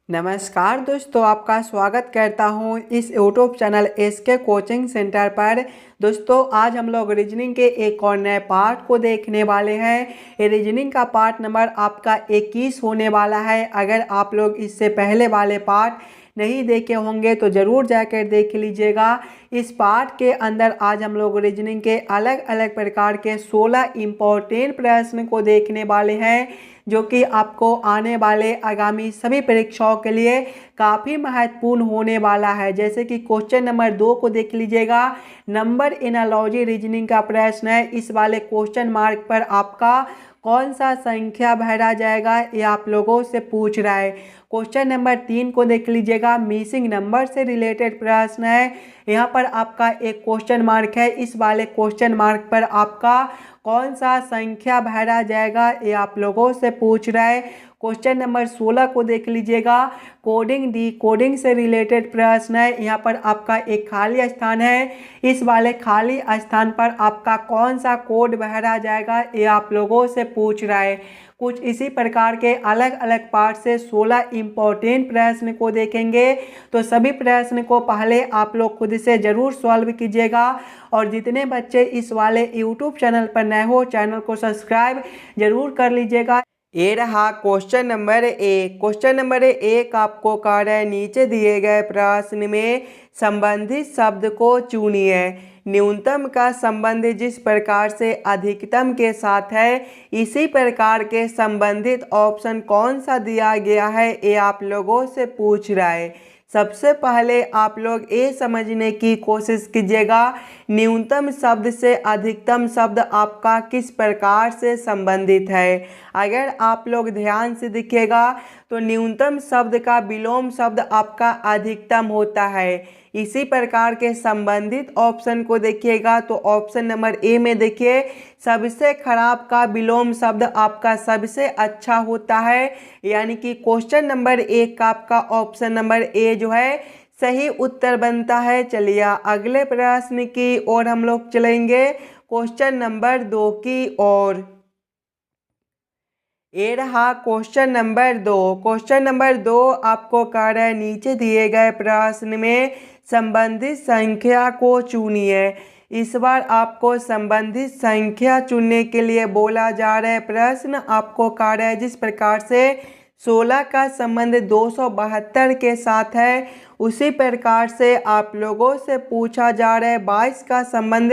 नमस्कार दोस्तों, आपका स्वागत करता हूं इस YouTube channel SK coaching centre पर। दोस्तों, आज हम लोग रीजनिंग के एक और नए पार्ट को देखने वाले हैं। ये रीजनिंग का पार्ट नंबर आपका 21 होने वाला है। अगर आप लोग इससे पहले वाले पार्ट नहीं देखे होंगे तो ज़रूर जाकर देख लीजिएगा। इस पार्ट के अंदर आज हम लोग रीजनिंग के अलग अलग प्रकार के 16 इम्पोर्टेंट प्रश्न को देखने वाले हैं, जो कि आपको आने वाले आगामी सभी परीक्षाओं के लिए काफ़ी महत्वपूर्ण होने वाला है। जैसे कि क्वेश्चन नंबर 2 को देख लीजिएगा। नंबर एनालॉजी रीजनिंग का प्रश्न है। इस वाले क्वेश्चन मार्क पर आपका कौन सा संख्या भरा जाएगा, ये आप लोगों से पूछ रहा है। क्वेश्चन नंबर 3 को देख लीजिएगा। मिसिंग नंबर से रिलेटेड प्रश्न है। यहाँ पर आपका एक क्वेश्चन मार्क है। इस वाले क्वेश्चन मार्क पर आपका कौन सा संख्या भरा जाएगा, ये आप लोगों से पूछ रहा है। क्वेश्चन नंबर 16 को देख लीजिएगा। कोडिंग डी कोडिंग से रिलेटेड प्रश्न है। यहाँ पर आपका एक खाली स्थान है। इस वाले खाली स्थान पर आपका कौन सा कोड भरा जाएगा, ये आप लोगों से पूछ रहा है। कुछ इसी प्रकार के अलग अलग पार्ट से 16 इम्पोर्टेंट प्रश्न को देखेंगे। तो सभी प्रश्न को पहले आप लोग खुद से ज़रूर सॉल्व कीजिएगा। और जितने बच्चे इस वाले यूट्यूब चैनल पर नए हो, चैनल को सब्सक्राइब जरूर कर लीजिएगा। ये रहा क्वेश्चन नंबर 1। क्वेश्चन नंबर 1 आपको कह रहा है, नीचे दिए गए प्रश्न में संबंधित शब्द को चुनिए। न्यूनतम का संबंध जिस प्रकार से अधिकतम के साथ है, इसी प्रकार के संबंधित ऑप्शन कौन सा दिया गया है, ये आप लोगों से पूछ रहा है। सबसे पहले आप लोग ये समझने की कोशिश कीजिएगा, न्यूनतम शब्द से अधिकतम शब्द आपका किस प्रकार से संबंधित है। अगर आप लोग ध्यान से देखिएगा तो न्यूनतम शब्द का विलोम शब्द आपका अधिकतम होता है। इसी प्रकार के संबंधित ऑप्शन को देखिएगा तो ऑप्शन नंबर ए में देखिए, सबसे खराब का विलोम शब्द आपका सबसे अच्छा होता है। यानी कि क्वेश्चन नंबर 1 का आपका ऑप्शन नंबर ए जो है सही उत्तर बनता है। चलिए अगले प्रश्न की ओर हम लोग चलेंगे, क्वेश्चन नंबर 2 की ओर। ये रहा क्वेश्चन नंबर 2। क्वेश्चन नंबर 2 आपको कह रहा है, नीचे दिए गए प्रश्न में संबंधित संख्या को चुनिए। इस बार आपको संबंधित संख्या चुनने के लिए बोला जा रहा है। प्रश्न आपको कह रहा है, जिस प्रकार से 16 का संबंध 272 के साथ है, उसी प्रकार से आप लोगों से पूछा जा रहा है 22 का संबंध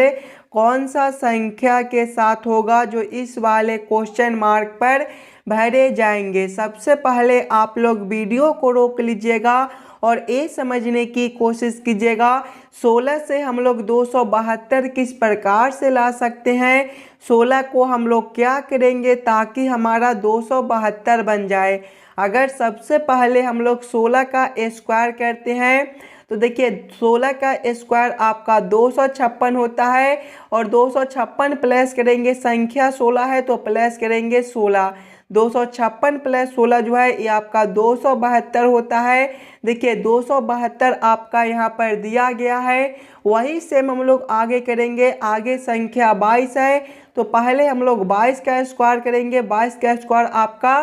कौन सा संख्या के साथ होगा, जो इस वाले क्वेश्चन मार्क पर भरे जाएंगे। सबसे पहले आप लोग वीडियो को रोक लीजिएगा और ये समझने की कोशिश कीजिएगा 16 से हम लोग 272 किस प्रकार से ला सकते हैं। 16 को हम लोग क्या करेंगे ताकि हमारा 272 बन जाए। अगर सबसे पहले हम लोग 16 का स्क्वायर करते हैं तो देखिए 16 का स्क्वायर आपका 256 होता है। और 256 प्लस करेंगे, संख्या 16 है तो प्लस करेंगे 16। 256 प्लस 16 जो है ये आपका 272 होता है। देखिए 272 आपका यहाँ पर दिया गया है। वही सेम हम लोग आगे करेंगे। आगे संख्या 22 है तो पहले हम लोग 22 का स्क्वायर करेंगे। 22 का स्क्वायर आपका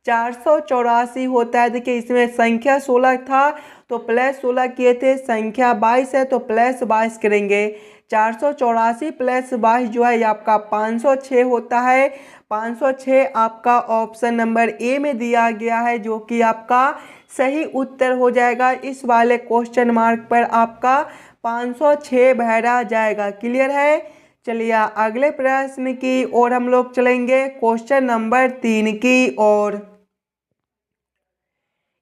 484 होता है। देखिए इसमें संख्या 16 था तो प्लस 16 किए थे, संख्या 22 है तो प्लस 22 करेंगे। 484 प्लस 22 जो है ये आपका 506 होता है। 506 आपका ऑप्शन नंबर ए में दिया गया है, जो कि आपका सही उत्तर हो जाएगा। इस वाले क्वेश्चन मार्क पर आपका 506 भरा जाएगा। क्लियर है। चलिए अगले प्रश्न की ओर हम लोग चलेंगे, क्वेश्चन नंबर 3 की ओर।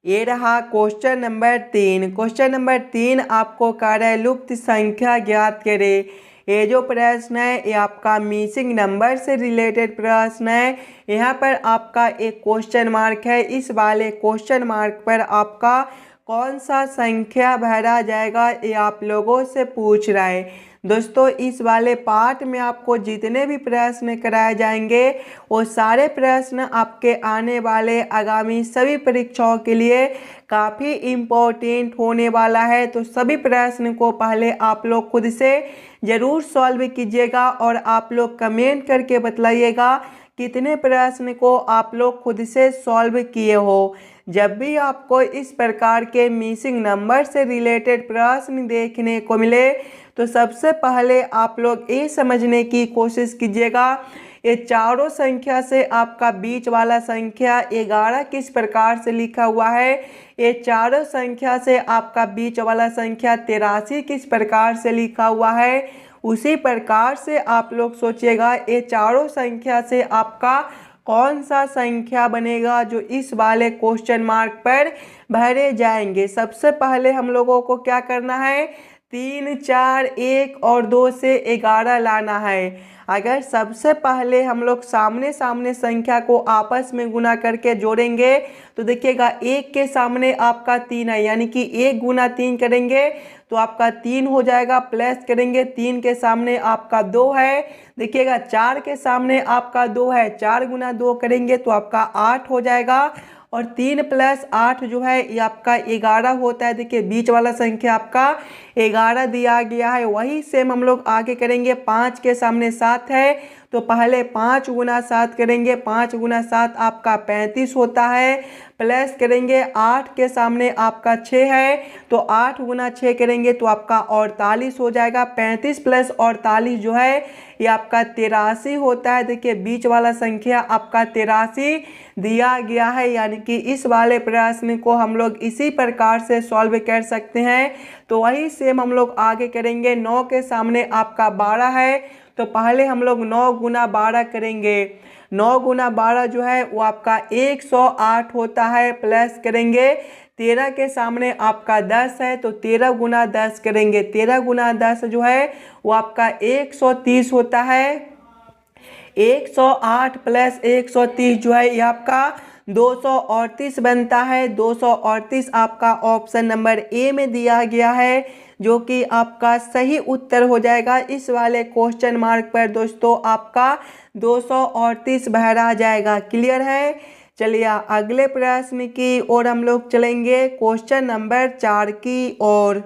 ये रहा क्वेश्चन नंबर 3। क्वेश्चन नंबर 3 आपको कह रहा है, लुप्त संख्या ज्ञात करें। ये जो प्रश्न है ये आपका मिसिंग नंबर से रिलेटेड प्रश्न है। यहाँ पर आपका एक क्वेश्चन मार्क है। इस वाले क्वेश्चन मार्क पर आपका कौन सा संख्या भरा जाएगा, ये आप लोगों से पूछ रहा है। दोस्तों, इस वाले पार्ट में आपको जितने भी प्रश्न कराए जाएंगे वो सारे प्रश्न आपके आने वाले आगामी सभी परीक्षाओं के लिए काफ़ी इम्पोर्टेंट होने वाला है। तो सभी प्रश्न को पहले आप लोग खुद से ज़रूर सॉल्व कीजिएगा और आप लोग कमेंट करके बतलाइएगा कितने प्रश्न को आप लोग खुद से सॉल्व किए हो। जब भी आपको इस प्रकार के मिसिंग नंबर से रिलेटेड प्रश्न देखने को मिले तो सबसे पहले आप लोग ये समझने की कोशिश कीजिएगा ये चारों संख्या से आपका बीच वाला संख्या 11 किस प्रकार से लिखा हुआ है, ये चारों संख्या से आपका बीच वाला संख्या 83 किस प्रकार से लिखा हुआ है। उसी प्रकार से आप लोग सोचिएगा ये चारों संख्या से आपका कौन सा संख्या बनेगा जो इस वाले क्वेश्चन मार्क पर भरे जाएंगे। सबसे पहले हम लोगों को क्या करना है, 3, 4, 1 और 2 से 11 लाना है। अगर सबसे पहले हम लोग सामने सामने संख्या को आपस में गुना करके जोड़ेंगे तो देखिएगा 1 के सामने आपका 3 है, यानी कि 1 गुना 3 करेंगे तो आपका 3 हो जाएगा, प्लस करेंगे 3 के सामने आपका 2 है, देखिएगा 4 के सामने आपका 2 है, 4 गुना 2 करेंगे तो आपका 8 हो जाएगा और 3 + 8 जो है ये आपका 11 होता है। देखिए बीच वाला संख्या आपका 11 दिया गया है। वही सेम हम लोग आगे करेंगे, 5 के सामने 7 है तो पहले 5 गुना 7 करेंगे, 5 गुना 7 आपका 35 होता है, प्लस करेंगे 8 के सामने आपका 6 है तो 8 गुना 6 करेंगे तो आपका 48 हो जाएगा। 35 + 48 जो है ये आपका 83 होता है। देखिए बीच वाला संख्या आपका 83 दिया गया है, यानी कि इस वाले प्रश्न को हम लोग इसी प्रकार से सॉल्व कर सकते हैं। तो वही सेम हम लोग आगे करेंगे, 9 के सामने आपका 12 है तो पहले हम लोग 9 गुना 12 करेंगे, 9 गुना 12 जो है वो आपका 108 होता है, प्लस करेंगे 13 के सामने आपका 10 है तो 13 गुना 10 करेंगे, 13 गुना 10 जो है वो आपका 130 होता है। 108 + 130 जो है ये आपका 238 बनता है। 238 आपका ऑप्शन नंबर ए में दिया गया है जो कि आपका सही उत्तर हो जाएगा। इस वाले क्वेश्चन मार्क पर दोस्तों आपका 238 भरा जाएगा। क्लियर है। चलिए अगले प्रश्न की ओर हम लोग चलेंगे, क्वेश्चन नंबर 4 की ओर।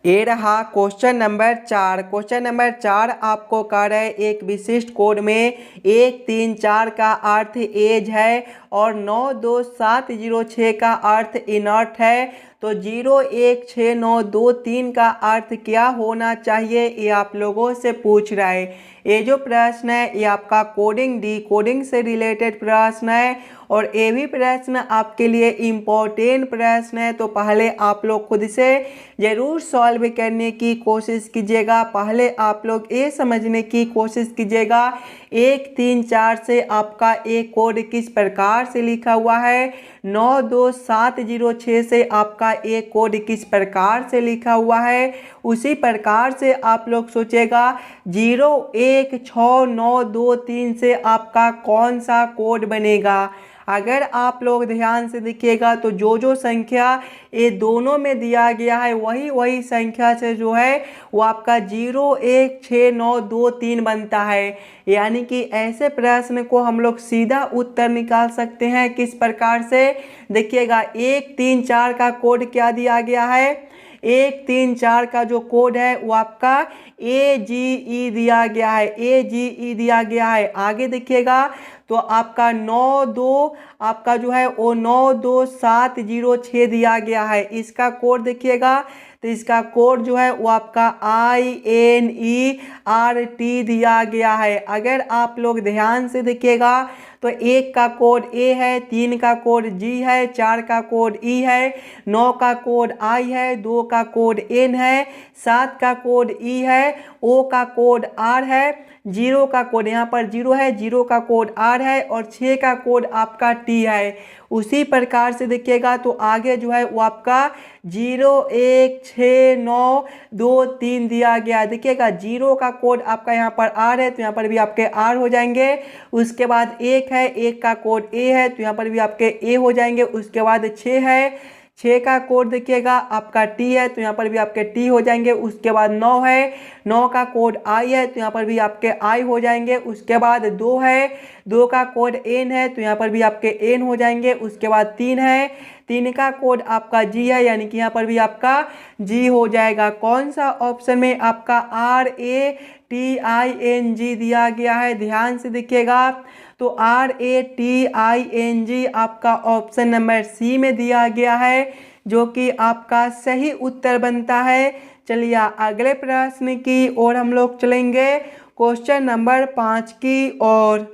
ये रहा क्वेश्चन नंबर 4। क्वेश्चन नंबर 4 आपको कह रहा है एक विशिष्ट कोड में 134 का अर्थ एज है और 92706 का अर्थ इनर्ट है, तो 016923 का अर्थ क्या होना चाहिए ये आप लोगों से पूछ रहा है। ये जो प्रश्न है ये आपका कोडिंग डिकोडिंग से रिलेटेड प्रश्न है और ये भी प्रश्न आपके लिए इम्पोर्टेंट प्रश्न है। तो पहले आप लोग खुद से ज़रूर सॉल्व करने की कोशिश कीजिएगा। पहले आप लोग ये समझने की कोशिश कीजिएगा 134 से आपका एक कोड किस प्रकार से लिखा हुआ है, 92706 से आपका एक कोड किस प्रकार से लिखा हुआ है। उसी प्रकार से आप लोग सोचेगा 016923 से आपका कौन सा कोड बनेगा। अगर आप लोग ध्यान से देखिएगा तो जो संख्या ये दोनों में दिया गया है वही संख्या से जो है वो आपका 016923 बनता है। यानी कि ऐसे प्रश्न को हम लोग सीधा उत्तर निकाल सकते हैं। किस प्रकार से देखिएगा 134 का कोड क्या दिया गया है, 134 का जो कोड है वो आपका AGE दिया गया है, AGE दिया गया है। आगे देखिएगा तो आपका 92 आपका जो है वो 92706 दिया गया है। इसका कोड देखिएगा तो इसका कोड जो है वो आपका INERT दिया गया है। अगर आप लोग ध्यान से देखिएगा तो 1 का कोड A है, 3 का कोड G है, 4 का कोड E है, 9 का कोड I है, 2 का कोड N है, 7 का कोड E है, O का कोड R है, 0 का कोड यहाँ पर 0 है, 0 का कोड R है और 6 का कोड आपका T है। उसी प्रकार से देखिएगा तो आगे जो है वो आपका 016923 दिया गया। देखिएगा 0 का कोड आपका यहाँ पर R है तो यहाँ पर भी आपके R हो जाएंगे। उसके बाद 1 है, 1 का कोड A है तो यहाँ पर भी आपके A हो जाएंगे। उसके बाद 6 है, 6 का कोड देखिएगा आपका T है तो यहाँ पर भी आपके T हो जाएंगे। उसके बाद 9 है, 9 का कोड I है तो यहाँ पर भी आपके I हो जाएंगे। उसके बाद 2 है, 2 का कोड N है तो यहाँ पर भी आपके N हो जाएंगे। उसके बाद 3 है, 3 का कोड आपका G है यानी कि यहाँ पर भी आपका G हो जाएगा। कौन सा ऑप्शन में आपका RATING दिया गया है, ध्यान से देखिएगा। तो RATING आपका ऑप्शन नंबर सी में दिया गया है, जो कि आपका सही उत्तर बनता है। चलिए अगले प्रश्न की ओर हम लोग चलेंगे, क्वेश्चन नंबर 5 की ओर।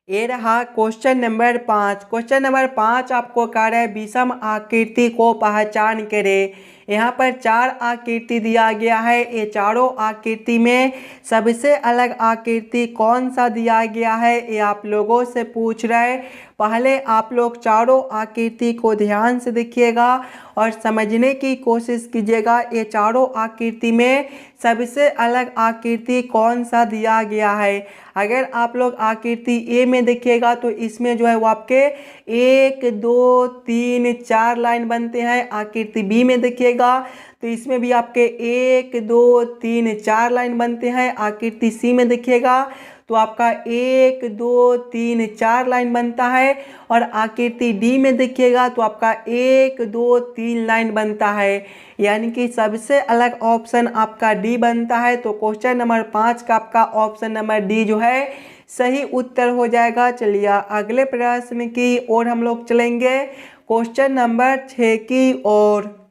ये रहा क्वेश्चन नंबर 5। क्वेश्चन नंबर 5 आपको कह रहा है विषम आकृति को पहचान करें। यहाँ पर 4 आकृति दिया गया है। ये चारों आकृति में सबसे अलग आकृति कौन सा दिया गया है, ये आप लोगों से पूछ रहा है। पहले आप लोग चारों आकृति को ध्यान से देखिएगा और समझने की कोशिश कीजिएगा, ये चारों आकृति में सबसे अलग आकृति कौन सा दिया गया है। अगर आप लोग आकृति ए में देखिएगा तो इसमें जो है वो आपके 1 2 3 4 लाइन बनते हैं। आकृति बी में देखिएगा तो इसमें भी आपके 1 2 3 4 लाइन बनते हैं। आकृति सी में देखिएगा तो आपका 1 2 3 4 लाइन बनता है। और आकृति डी में देखिएगा तो आपका 1 2 3 लाइन बनता है। यानी कि सबसे अलग ऑप्शन आपका डी बनता है। तो क्वेश्चन नंबर 5 का आपका ऑप्शन नंबर डी जो है सही उत्तर हो जाएगा। चलिए अगले प्रश्न की ओर हम लोग चलेंगे, क्वेश्चन नंबर 6 की ओर।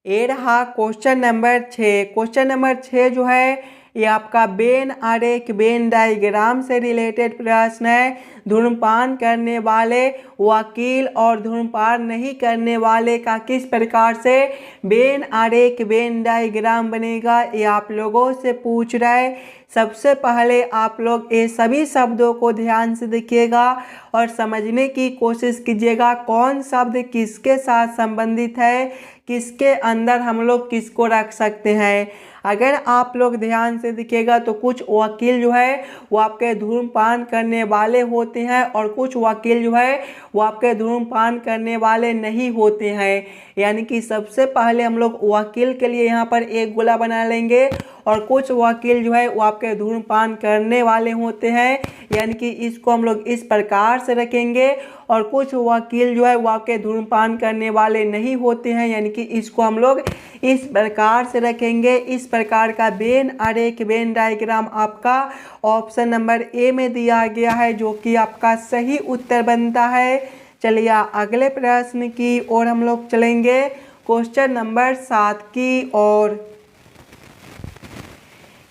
ये रहा क्वेश्चन नंबर 6। क्वेश्चन नंबर 6 जो है ये आपका वेन आरेख वेन डायग्राम से रिलेटेड प्रश्न है। धूम्रपान करने वाले वकील और धूम्रपान नहीं करने वाले का किस प्रकार से वेन आरेख वेन डायग्राम बनेगा, ये आप लोगों से पूछ रहा है। सबसे पहले आप लोग ये सभी शब्दों को ध्यान से देखिएगा और समझने की कोशिश कीजिएगा कौन शब्द किसके साथ संबंधित है, किसके अंदर हम लोग किसको रख सकते हैं। अगर आप लोग ध्यान से देखिएगा तो कुछ वकील जो है वो आपके धूम्रपान करने वाले होते हैं और कुछ वकील जो है वो आपके धूम्रपान करने वाले नहीं होते हैं। यानी कि सबसे पहले हम लोग वकील के लिए यहाँ पर एक गोला बना लेंगे और कुछ वकील जो है वो आपके धूम्रपान करने वाले होते हैं, यानी कि इसको हम लोग इस प्रकार से रखेंगे। और कुछ वकील जो है वो आपके धूम्रपान करने वाले नहीं होते हैं, यानी कि इसको हम लोग इस प्रकार से रखेंगे। इस प्रकार का वेन आरेख वेन डायग्राम आपका ऑप्शन नंबर ए में दिया गया है, जो कि आपका सही उत्तर बनता है। चलिए अगले प्रश्न की ओर हम लोग चलेंगे, क्वेश्चन नंबर 7 की ओर।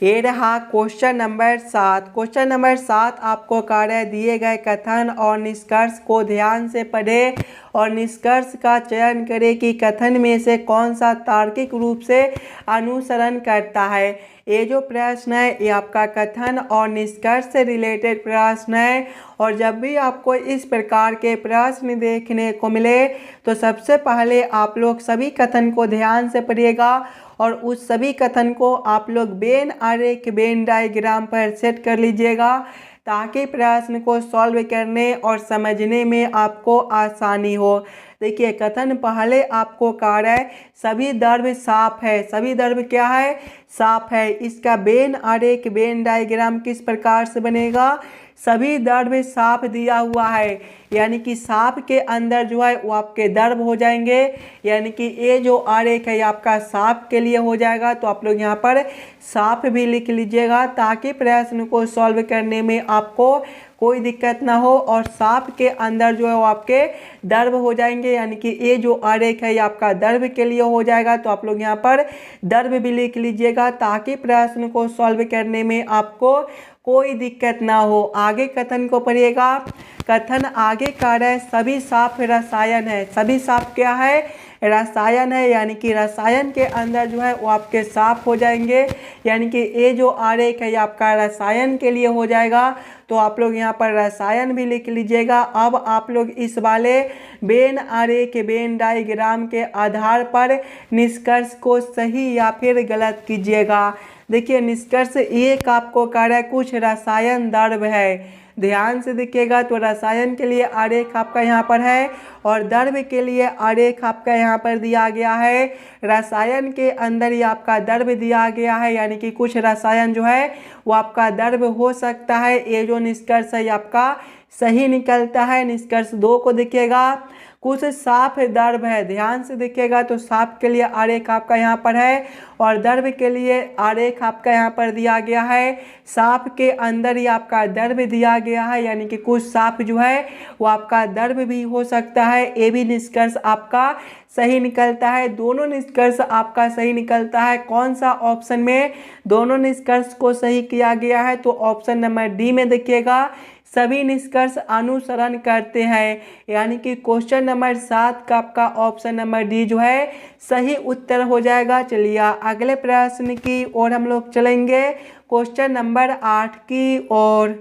ये रहा क्वेश्चन नंबर 7। क्वेश्चन नंबर 7 आपको कार्य दिए गए कथन और निष्कर्ष को ध्यान से पढ़ें और निष्कर्ष का चयन करें कि कथन में से कौन सा तार्किक रूप से अनुसरण करता है। ये जो प्रश्न है ये आपका कथन और निष्कर्ष से रिलेटेड प्रश्न है। और जब भी आपको इस प्रकार के प्रश्न देखने को मिले तो सबसे पहले आप लोग सभी कथन को ध्यान से पढ़िएगा और उस सभी कथन को आप लोग वेन आरेख वेन डायग्राम पर सेट कर लीजिएगा, ताकि प्रश्न को सॉल्व करने और समझने में आपको आसानी हो। देखिए कथन पहले आपको कह रहा है सभी द्रव्य साफ है। सभी द्रव्य क्या है? साफ है। इसका वेन आरेख वेन डायग्राम किस प्रकार से बनेगा? सभी द्रव्य साफ दिया हुआ है, यानी कि साफ के अंदर जो है वो आपके द्रव्य हो जाएंगे। यानी कि ये जो आरेख है आपका साफ के लिए हो जाएगा। तो आप लोग यहाँ पर साफ भी लिख लीजिएगा, ताकि प्रश्न को सॉल्व करने में आपको कोई दिक्कत ना हो। और साफ के अंदर जो है वो आपके द्रव्य हो जाएंगे, यानी कि ये जो आरेख है ये आपका द्रव्य के लिए हो जाएगा। तो आप लोग यहाँ पर द्रव्य भी लिख लीजिएगा, ताकि प्रश्न को सॉल्व करने में आपको कोई दिक्कत ना हो। आगे कथन को पढ़िएगा। कथन आगे कह रहा है सभी साफ रसायन है। सभी साफ क्या है? रसायन है, यानी कि रसायन के अंदर जो है वो आपके साफ हो जाएंगे। यानी कि ये जो आरेख है ये आपका रसायन के लिए हो जाएगा। तो आप लोग यहाँ पर रसायन भी लिख लीजिएगा। अब आप लोग इस वाले वेन आरेख वेन डायग्राम के आधार पर निष्कर्ष को सही या फिर गलत कीजिएगा। देखिए निष्कर्ष एक आपको कह रहा है कुछ रसायन द्रव्य है। ध्यान से देखिएगा तो रसायन के लिए आरेख आपका यहाँ पर है और द्रव्य के लिए आरेख आपका यहाँ पर दिया गया है। रसायन के अंदर ही आपका द्रव्य दिया गया है, यानी कि कुछ रसायन जो है वो आपका द्रव्य हो सकता है। ये जो निष्कर्ष है आपका सही निकलता है। निष्कर्ष 2 को देखिएगा, कुछ साफ द्रव है, ध्यान से देखिएगा तो साफ के लिए आरेख आपका यहाँ पर है और द्रव के लिए आरेख आपका यहाँ पर दिया गया है। साफ के अंदर ही आपका द्रव दिया गया है, यानी कि कुछ साफ जो है वो आपका द्रव भी हो सकता है। ये भी निष्कर्ष आपका सही निकलता है। दोनों निष्कर्ष आपका सही निकलता है। कौन सा ऑप्शन में दोनों निष्कर्ष को सही किया गया है, तो ऑप्शन नंबर डी में देखिएगा, सभी निष्कर्ष अनुसरण करते हैं, यानी कि क्वेश्चन नंबर 7 का आपका ऑप्शन नंबर डी जो है सही उत्तर हो जाएगा। चलिए अगले प्रश्न की ओर हम लोग चलेंगे, क्वेश्चन नंबर 8 की ओर।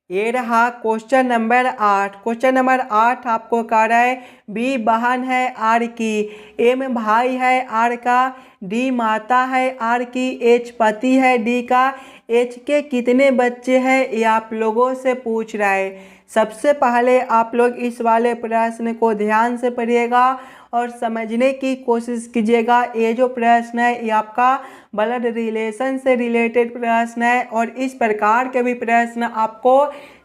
ये रहा क्वेश्चन नंबर 8। क्वेश्चन नंबर 8 आपको कह रहा है बी बहन है आर की, एम भाई है आर का, डी माता है आर की, एच पति है डी का, एच के कितने बच्चे हैं, ये आप लोगों से पूछ रहा है। सबसे पहले आप लोग इस वाले प्रश्न को ध्यान से पढ़िएगा और समझने की कोशिश कीजिएगा। ये जो प्रश्न है ये आपका ब्लड रिलेशन से रिलेटेड प्रश्न है और इस प्रकार के भी प्रश्न आपको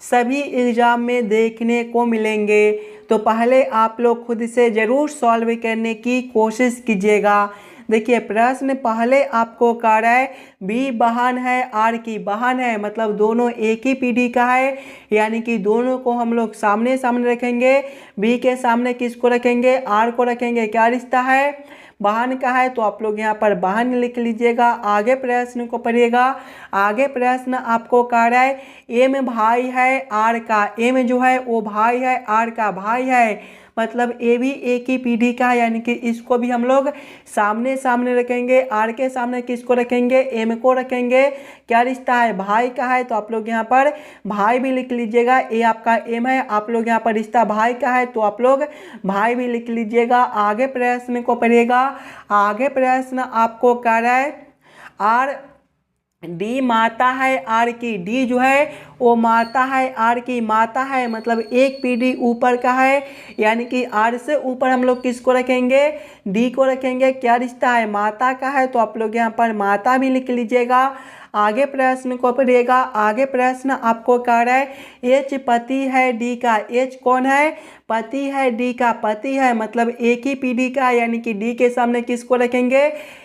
सभी एग्जाम में देखने को मिलेंगे। तो पहले आप लोग खुद से ज़रूर सॉल्व करने की कोशिश कीजिएगा। देखिए प्रश्न पहले आपको कह रहा है बी बहन है आर की, बहन है मतलब दोनों एक ही पीढ़ी का है, यानी कि दोनों को हम लोग सामने सामने रखेंगे। बी के सामने किसको रखेंगे, आर को रखेंगे। क्या रिश्ता है, बहन का है, तो आप लोग यहाँ पर बहन लिख लीजिएगा। आगे प्रश्न को पढ़िएगा। आगे प्रश्न आपको कह रहा है एम भाई है आर का, एम जो है वो भाई है, आर का भाई है, मतलब ए भी एक ही पीढ़ी का है, यानी कि इसको भी हम लोग सामने सामने रखेंगे। आर के सामने किसको रखेंगे, एम को रखेंगे। क्या रिश्ता है, भाई का है, तो आप लोग यहाँ पर भाई भी लिख लीजिएगा। ए आपका एम है, आप लोग यहाँ पर रिश्ता भाई का है, तो आप लोग भाई भी लिख लीजिएगा। आगे प्रश्न को पढ़िएगा। आगे प्रश्न आपको कह रहा है आर डी माता है आर की, डी जो है वो माता है आर की, माता है मतलब एक पीढ़ी ऊपर का है, यानी कि आर से ऊपर हम लोग किसको रखेंगे, डी को रखेंगे। क्या रिश्ता है, माता का है, तो आप लोग यहाँ पर माता भी लिख लीजिएगा। आगे प्रश्न को पढ़िएगा। आगे प्रश्न आपको कह रहा है एच पति है डी का, एच कौन है, पति है डी का, पति है मतलब एक ही पीढ़ी का, यानी कि डी के सामने किसको रखेंगे,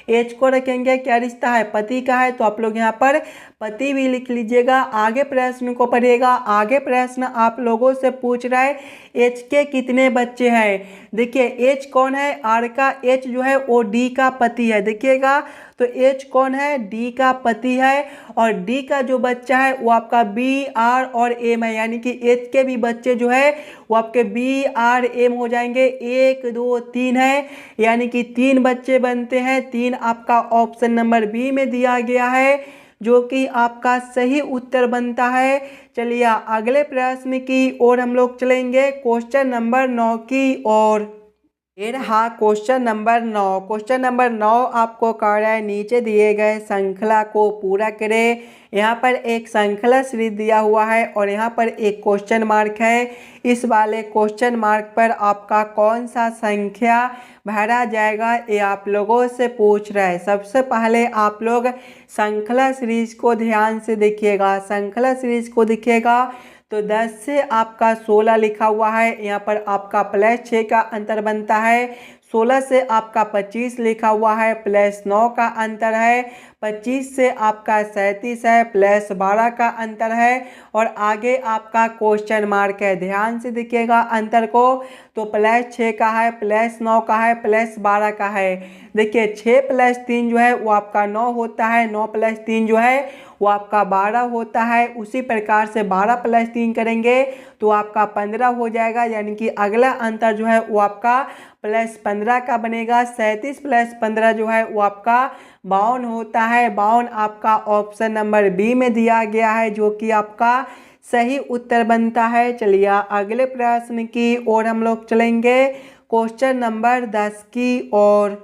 एच को रखेंगे। क्या रिश्ता है, पति का है, तो आप लोग यहाँ पर पति भी लिख लीजिएगा। आगे प्रश्न को पढ़िएगा। आगे प्रश्न आप लोगों से पूछ रहा है एच के कितने बच्चे हैं। देखिए एच कौन है, आर का, एच जो है वो डी का पति है। देखिएगा तो एच कौन है, डी का पति है और डी का जो बच्चा है वो आपका बी आर और एम है, यानी कि एच के भी बच्चे जो है वो आपके बी आर एम हो जाएंगे। 1 2 3 है, यानी कि 3 बच्चे बनते हैं। 3 आपका ऑप्शन नंबर बी में दिया गया है, जो कि आपका सही उत्तर बनता है। चलिए अगले प्रश्न की ओर हम लोग चलेंगे, क्वेश्चन नंबर 9 की ओर। ये रहा क्वेश्चन नंबर 9। क्वेश्चन नंबर 9 आपको कह रहा है नीचे दिए गए श्रृंखला को पूरा करें। यहाँ पर एक श्रृंखला सीरीज दिया हुआ है और यहाँ पर एक क्वेश्चन मार्क है। इस वाले क्वेश्चन मार्क पर आपका कौन सा संख्या भरा जाएगा, ये आप लोगों से पूछ रहा है। सबसे पहले आप लोग श्रृंखला सीरीज को ध्यान से देखिएगा। श्रृंखला सीरीज को देखिएगा तो 10 से आपका 16 लिखा हुआ है, यहाँ पर आपका +6 का अंतर बनता है। 16 से आपका 25 लिखा हुआ है, +9 का अंतर है। 25 से आपका 37 है, +12 का अंतर है और आगे आपका क्वेश्चन मार्क है। ध्यान से देखिएगा अंतर को, तो +6 का है, +9 का है, +12 का है। देखिए 6 + 3 जो है वो आपका 9 होता है, 9 + 3 जो है वो आपका 12 होता है। उसी प्रकार से 12 + 3 करेंगे तो आपका 15 हो जाएगा, यानी कि अगला अंतर जो है वो आपका +15 का बनेगा। 37 + 15 जो है वो आपका 52 होता है। 52 आपका ऑप्शन नंबर बी में दिया गया है, जो कि आपका सही उत्तर बनता है। चलिए अगले प्रश्न की ओर हम लोग चलेंगे, क्वेश्चन नंबर 10 की ओर।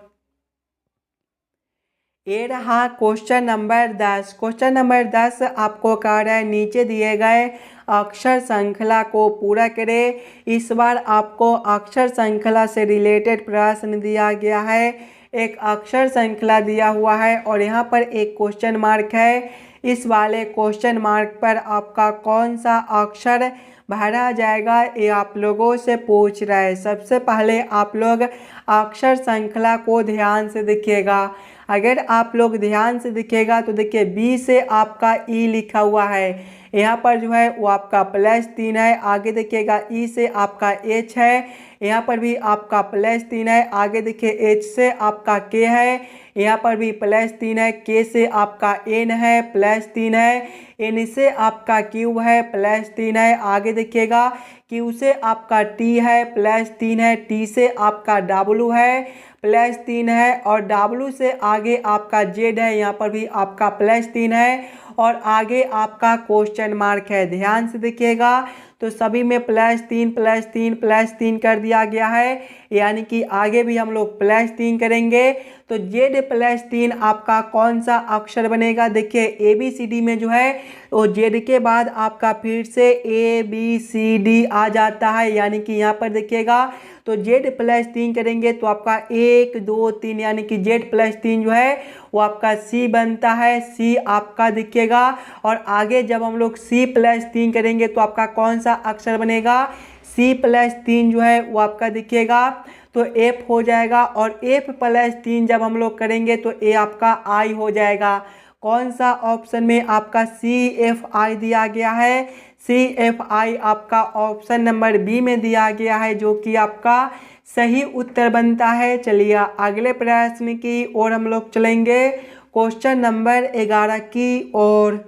ये रहा क्वेश्चन नंबर 10। क्वेश्चन नंबर 10 आपको कह रहा है नीचे दिए गए अक्षर श्रृंखला को पूरा करें। इस बार आपको अक्षर श्रृंखला से रिलेटेड प्रश्न दिया गया है। एक अक्षर श्रृंखला दिया हुआ है और यहाँ पर एक क्वेश्चन मार्क है। इस वाले क्वेश्चन मार्क पर आपका कौन सा अक्षर भरा जाएगा, ये आप लोगों से पूछ रहा है। सबसे पहले आप लोग अक्षर श्रृंखला को ध्यान से देखिएगा। अगर आप लोग ध्यान से देखिएगा तो देखिए बी से आपका ई लिखा हुआ है, यहाँ पर जो है वो आपका +3 है। आगे देखिएगा ई से आपका एच है, यहाँ पर भी आपका +3 है। आगे देखिए एच से आपका के है, यहाँ पर भी +3 है। के से आपका एन है, +3 है। एन से आपका क्यू है, +3 है। आगे देखिएगा क्यू से आपका टी है, +3 है। टी से आपका डब्लू है, +3 है। और डब्लू से आगे आपका जेड है, यहाँ पर भी आपका +3 है। और आगे आपका क्वेश्चन मार्क है, ध्यान से देखिएगा तो सभी में +3 +3 +3 कर दिया गया है, यानी कि आगे भी हम लोग +3 करेंगे। तो जेड +3 आपका कौन सा अक्षर बनेगा, देखिए ABCD में जो है वो जेड के बाद आपका फिर से ABCD आ जाता है, यानी कि यहाँ पर देखिएगा तो जेड +3 करेंगे तो आपका 1 2 3 यानी कि जेड +3 जो है वो आपका सी बनता है। सी आपका दिखेगा। और आगे जब हम लोग सी +3 करेंगे तो आपका कौन सा अक्षर बनेगा, सी +3 जो है वो आपका दिखेगा तो एफ हो जाएगा। और एफ +3 जब हम लोग करेंगे तो ए आपका आई हो जाएगा। कौन सा ऑप्शन में आपका CFI दिया गया है, CFI आपका ऑप्शन नंबर बी में दिया गया है, जो कि आपका सही उत्तर बनता है। चलिए अगले प्रश्न की ओर हम लोग चलेंगे, क्वेश्चन नंबर 11 की ओर।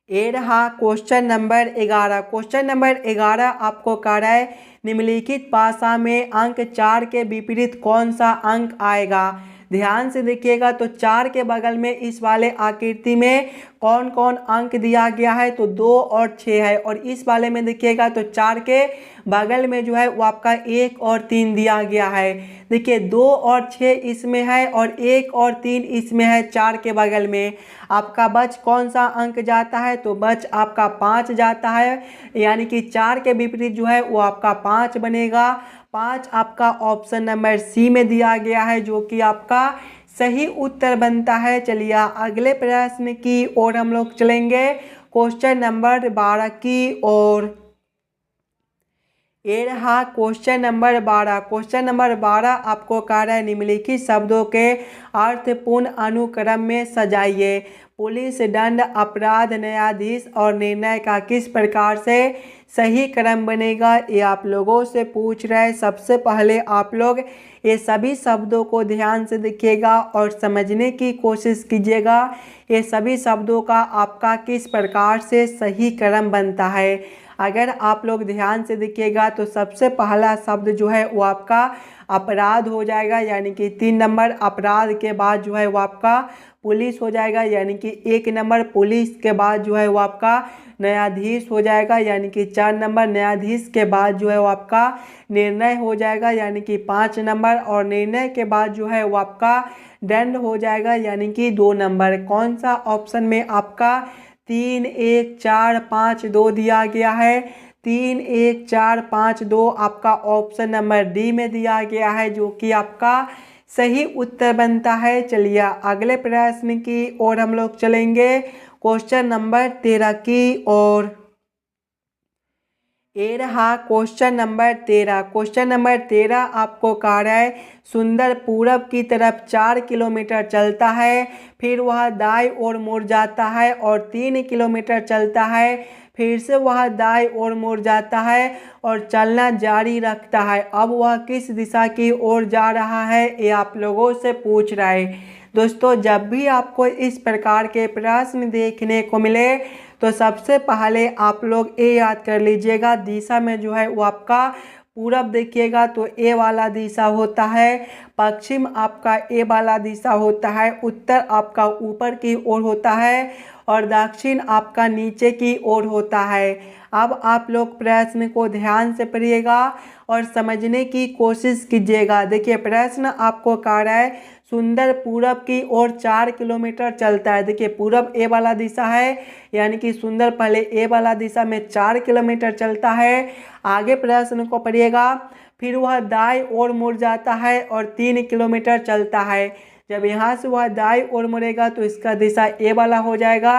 ये रहा क्वेश्चन नंबर 11। क्वेश्चन नंबर 11 आपको कह रहा है निम्नलिखित भाषा में अंक 4 के विपरीत कौन सा अंक आएगा। ध्यान से देखिएगा तो 4 के बगल में इस वाले आकृति में कौन कौन अंक दिया गया है, तो 2 और 6 है। और इस वाले में देखिएगा तो 4 के बगल में जो है वो आपका 1 और 3 दिया गया है। देखिए 2 और 6 इसमें है और 1 और 3 इसमें है। 4 के बगल में आपका बच कौन सा अंक जाता है, तो बच आपका 5 जाता है, यानी कि 4 के विपरीत जो है वो आपका 5 बनेगा। 5 आपका ऑप्शन नंबर सी में दिया गया है, जो कि आपका सही उत्तर बनता है। चलिए अगले प्रश्न की ओर हम लोग चलेंगे, क्वेश्चन नंबर 12 की ओर। ये रहा क्वेश्चन नंबर 12। क्वेश्चन नंबर 12 आपको कह रहा है निम्नलिखित शब्दों के अर्थपूर्ण अनुक्रम में सजाइए। पुलिस, दंड, अपराध, न्यायाधीश और निर्णय का किस प्रकार से सही क्रम बनेगा, ये आप लोगों से पूछ रहे हैं। सबसे पहले आप लोग ये सभी शब्दों को ध्यान से देखिएगा और समझने की कोशिश कीजिएगा, ये सभी शब्दों का आपका किस प्रकार से सही क्रम बनता है। अगर आप लोग ध्यान से देखिएगा तो सबसे पहला शब्द जो है वो आपका अपराध हो जाएगा, यानी कि 3 नंबर। अपराध के बाद जो है वो आपका पुलिस हो जाएगा, यानी कि 1 नंबर। पुलिस के बाद जो है वो आपका न्यायाधीश हो जाएगा, यानी कि 4 नंबर। न्यायाधीश के बाद जो है वो आपका निर्णय हो जाएगा, यानी कि 5 नंबर। और निर्णय के बाद जो है वो आपका दंड हो जाएगा, यानी कि 2 नंबर। कौन सा ऑप्शन में आपका 3 1 4 5 2 दिया गया है, 3 1 4 5 2 आपका ऑप्शन नंबर डी में दिया गया है, जो कि आपका सही उत्तर बनता है। चलिए अगले प्रश्न की ओर हम लोग चलेंगे, क्वेश्चन नंबर 13 की ओर। ये रहा क्वेश्चन नंबर 13। क्वेश्चन नंबर 13 आपको कह रहा है सुंदर पूरब की तरफ 4 किलोमीटर चलता है, फिर वह दाईं ओर मुड़ जाता है और 3 किलोमीटर चलता है, फिर से वह दाईं ओर मुड़ जाता है और चलना जारी रखता है। अब वह किस दिशा की ओर जा रहा है, ये आप लोगों से पूछ रहा है। दोस्तों जब भी आपको इस प्रकार के प्रश्न देखने को मिले तो सबसे पहले आप लोग ये याद कर लीजिएगा, दिशा में जो है वो आपका पूरब देखिएगा तो ए वाला दिशा होता है, पश्चिम आपका ए वाला दिशा होता है, उत्तर आपका ऊपर की ओर होता है और दक्षिण आपका नीचे की ओर होता है। अब आप लोग प्रश्न को ध्यान से पढ़िएगा और समझने की कोशिश कीजिएगा। देखिए प्रश्न आपको कह रहा है सुंदर पूरब की ओर 4 किलोमीटर चलता है। देखिए पूरब ए वाला दिशा है, यानी कि सुंदर पहले ए वाला दिशा में 4 किलोमीटर चलता है। आगे प्रश्न को पढ़िएगा, फिर वह दाईं ओर मुड़ जाता है और 3 किलोमीटर चलता है। जब यहाँ से वह दाई ओर मुड़ेगा तो इसका दिशा ए वाला हो जाएगा।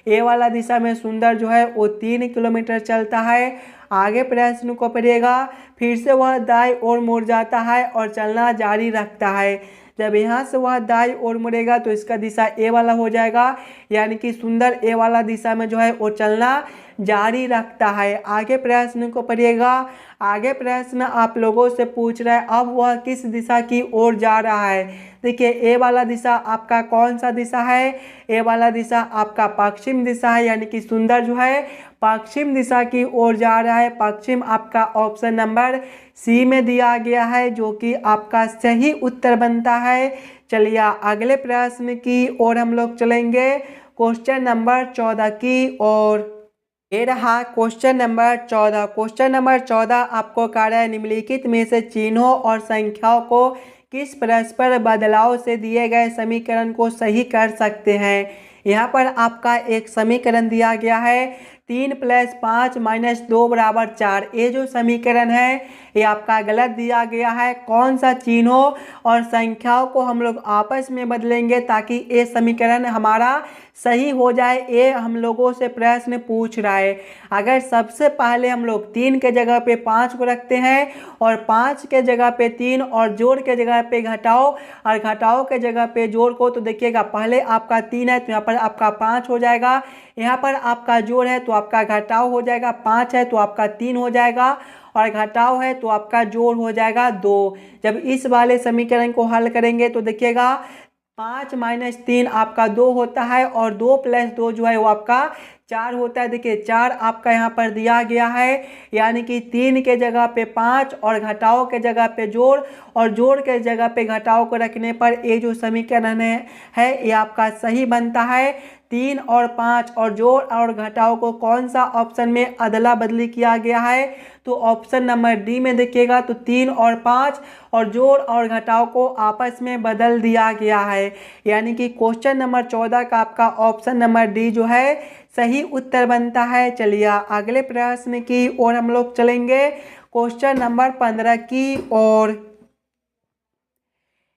ए वाला दिशा में सुंदर जो है वो 3 किलोमीटर चलता है। आगे प्रश्न को पढ़िएगा। फिर से वह दाई ओर मुड़ जाता है और चलना जारी रखता है। जब यहाँ से वह दाई ओर मुड़ेगा तो इसका दिशा ए वाला हो जाएगा, यानी कि सुंदर ए वाला दिशा में जो है वो चलना जारी रखता है। आगे प्रश्न को पढ़िएगा। आगे प्रश्न आप लोगों से पूछ रहा है अब वह किस दिशा की ओर जा रहा है। देखिए ए वाला दिशा आपका कौन सा दिशा है? ए वाला दिशा आपका पश्चिम दिशा है, यानी कि सुंदर जो है पश्चिम दिशा की ओर जा रहा है। पश्चिम आपका ऑप्शन नंबर सी में दिया गया है, जो कि आपका सही उत्तर बनता है। चलिए अगले प्रश्न की ओर हम लोग चलेंगे, क्वेश्चन नंबर 14 की ओर। ये रहा क्वेश्चन नंबर 14। क्वेश्चन नंबर 14 आपको कह रहा है निम्नलिखित में से चिन्हों और संख्याओं को किस परस्पर बदलाव से दिए गए समीकरण को सही कर सकते हैं। यहाँ पर आपका एक समीकरण दिया गया है 3 + 5 - 2 = 4। ये जो समीकरण है ये आपका गलत दिया गया है। कौन सा चिन्हों और संख्याओं को हम लोग आपस में बदलेंगे ताकि ये समीकरण हमारा सही हो जाए, ये हम लोगों से प्रश्न पूछ रहा है। अगर सबसे पहले हम लोग 3 के जगह पे 5 को रखते हैं और 5 के जगह पे 3 और जोड़ के जगह पे घटाओ और घटाओ के जगह पे जोड़ को, तो देखिएगा पहले आपका 3 है तो यहाँ पर आपका 5 हो जाएगा। यहाँ पर आपका जोड़ है तो आपका घटाव हो जाएगा। 5 है तो आपका 3 हो जाएगा और घटाव है तो आपका जोड़ हो जाएगा 2। जब इस वाले समीकरण को हल करेंगे तो देखिएगा 5 - 3 आपका 2 होता है और 2 + 2 जो है वो आपका 4 होता है। देखिए 4 आपका यहाँ पर दिया गया है, यानी कि 3 के जगह पे 5 और घटाओ के जगह पे जोड़ और जोड़ के जगह पे घटाओ को रखने पर ये जो समीकरण है ये आपका सही बनता है। 3 और 5 और जोड़ और घटाओ को कौन सा ऑप्शन में अदला बदली किया गया है, तो ऑप्शन नंबर डी में देखिएगा तो 3 और 5 और जोड़ और घटाव को आपस में बदल दिया गया है, यानी कि क्वेश्चन नंबर 14 का आपका ऑप्शन नंबर डी जो है सही उत्तर बनता है। चलिए अगले प्रश्न की ओर हम लोग चलेंगे, क्वेश्चन नंबर 15 की ओर।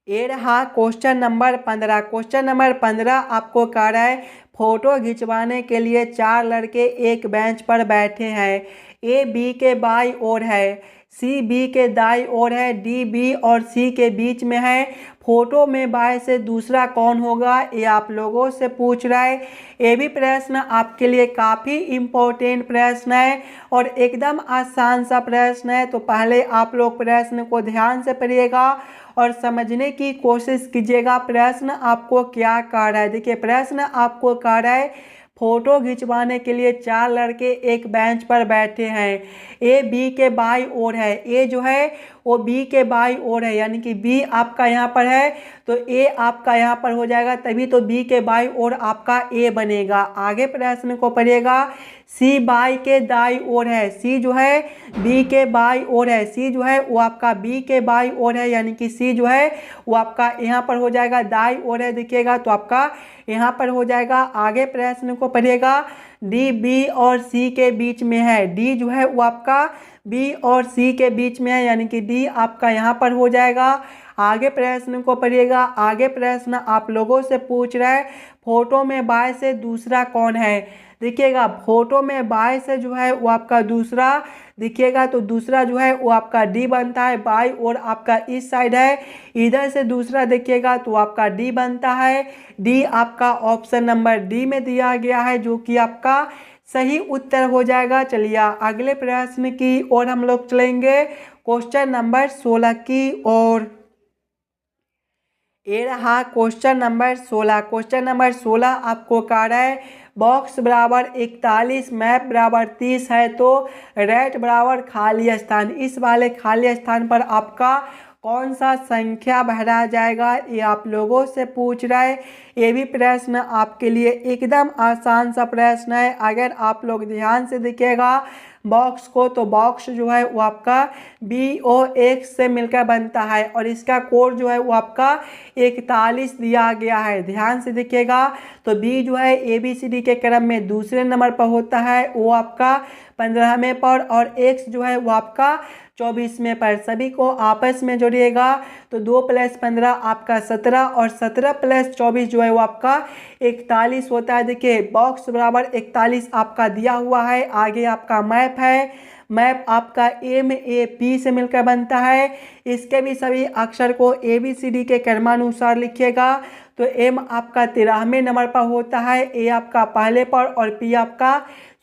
ये रहा क्वेश्चन नंबर 15। क्वेश्चन नंबर 15 आपको कह रहा है फोटो खिंचवाने के लिए 4 लड़के एक बेंच पर बैठे हैं। ए बी के बाई ओर है, सी बी के दाई ओर है, डी बी और सी के बीच में है। फोटो में बाएं से दूसरा कौन होगा, ये आप लोगों से पूछ रहा है। ये भी प्रश्न आपके लिए काफ़ी इम्पोर्टेंट प्रश्न है और एकदम आसान सा प्रश्न है। तो पहले आप लोग प्रश्न को ध्यान से पढ़िएगा और समझने की कोशिश कीजिएगा प्रश्न आपको क्या कह रहा है। देखिए प्रश्न आपको कह रहा है फोटो खिंचवाने के लिए 4 लड़के एक बेंच पर बैठे हैं। ए बी के बाई ओर है, ए जो है वो बी के बाई ओर है, यानी कि बी आपका यहाँ पर है तो ए आपका यहाँ पर हो जाएगा, तभी तो बी के बाई ओर आपका ए बनेगा। आगे प्रश्न को पढ़िएगा। सी बाई के दाई ओर है, सी जो है बी के बाई ओर है, सी जो है वो आपका बी के बाई ओर है, यानी कि सी जो है वो आपका यहाँ पर हो जाएगा दाई ओर है, देखिएगा तो आपका यहाँ पर हो जाएगा। आगे प्रश्न को पढ़िएगा। डी बी और सी के बीच में है, डी जो है वो आपका बी और सी के बीच में है, यानी कि डी आपका यहाँ पर हो जाएगा। आगे प्रश्न को पढ़िएगा। आगे प्रश्न आप लोगों से पूछ रहा है फोटो में बाएं से दूसरा कौन है। देखिएगा फोटो में बाएं से जो है वो आपका दूसरा दिखिएगा तो दूसरा जो है वो आपका डी बनता है, बाई और आपका इस साइड है, इधर से दूसरा देखिएगा तो आपका डी बनता है। डी आपका ऑप्शन नंबर डी में दिया गया है, जो कि आपका सही उत्तर हो जाएगा। चलिए अगले प्रश्न की ओर हम लोग चलेंगे, क्वेश्चन नंबर 16 की ओर। ये रहा क्वेश्चन नंबर 16। क्वेश्चन नंबर 16 आपको कह रहा है बॉक्स बराबर 41 मैप बराबर 30 है तो रेट बराबर खाली स्थान, इस वाले खाली स्थान पर आपका कौन सा संख्या भरा जाएगा, ये आप लोगों से पूछ रहा है। ये भी प्रश्न आपके लिए एकदम आसान सा प्रश्न है। अगर आप लोग ध्यान से देखिएगा बॉक्स को, तो बॉक्स जो है वो आपका BOX से मिलकर बनता है और इसका कोड जो है वो आपका 41 दिया गया है। ध्यान से देखिएगा तो बी जो है ABCD के क्रम में दूसरे नंबर पर होता है, वो आपका 15वें पर और x जो है वो आपका 24वें पर। सभी को आपस में जोड़िएगा तो 2 + 15 आपका 17 और 17 + 24 जो है वो आपका 41 होता है। देखिए बॉक्स बराबर 41 आपका दिया हुआ है। आगे आपका मैप है, मैप आपका MAP से मिलकर बनता है। इसके भी सभी अक्षर को ABCD के क्रमानुसार लिखिएगा। तो M आपका 13वें नंबर पर होता है, A आपका पहले पर और P आपका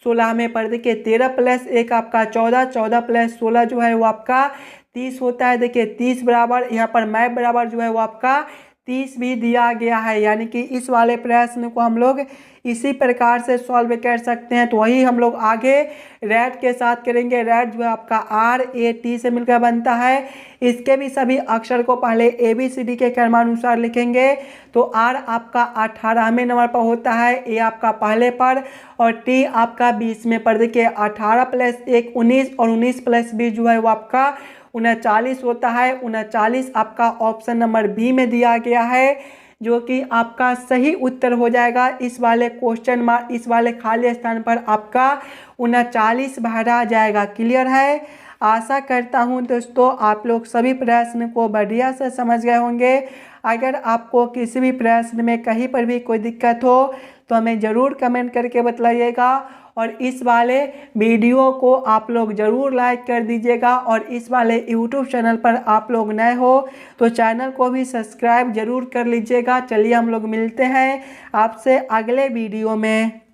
16वें पर। देखिए 13 + 1 आपका 14, 14 + 16 जो है वो आपका 30 होता है। देखिए 30 बराबर यहाँ पर मैप बराबर जो है वो आपका 30 भी दिया गया है। यानी कि इस वाले प्रश्न को हम लोग इसी प्रकार से सॉल्व कर सकते हैं। तो वही हम लोग आगे रैट के साथ करेंगे। रैट जो है आपका RAT से मिलकर बनता है। इसके भी सभी अक्षर को पहले ABCD के क्रमानुसार लिखेंगे। तो R आपका 18वें नंबर पर होता है, A आपका पहले पर और T आपका 20वें पर। देखिए 18 + 1 19 और 19 + 20 जो है वो आपका 39 होता है। 39 आपका ऑप्शन नंबर B में दिया गया है, जो कि आपका सही उत्तर हो जाएगा। इस वाले क्वेश्चन मार्क, इस वाले खाली स्थान पर आपका 39 भरा जाएगा। क्लियर है? आशा करता हूं दोस्तों आप लोग सभी प्रश्न को बढ़िया से समझ गए होंगे। अगर आपको किसी भी प्रश्न में कहीं पर भी कोई दिक्कत हो तो हमें ज़रूर कमेंट करके बताइएगा और इस वाले वीडियो को आप लोग ज़रूर लाइक कर दीजिएगा। और इस वाले यूट्यूब चैनल पर आप लोग नए हो तो चैनल को भी सब्सक्राइब ज़रूर कर लीजिएगा। चलिए हम लोग मिलते हैं आपसे अगले वीडियो में।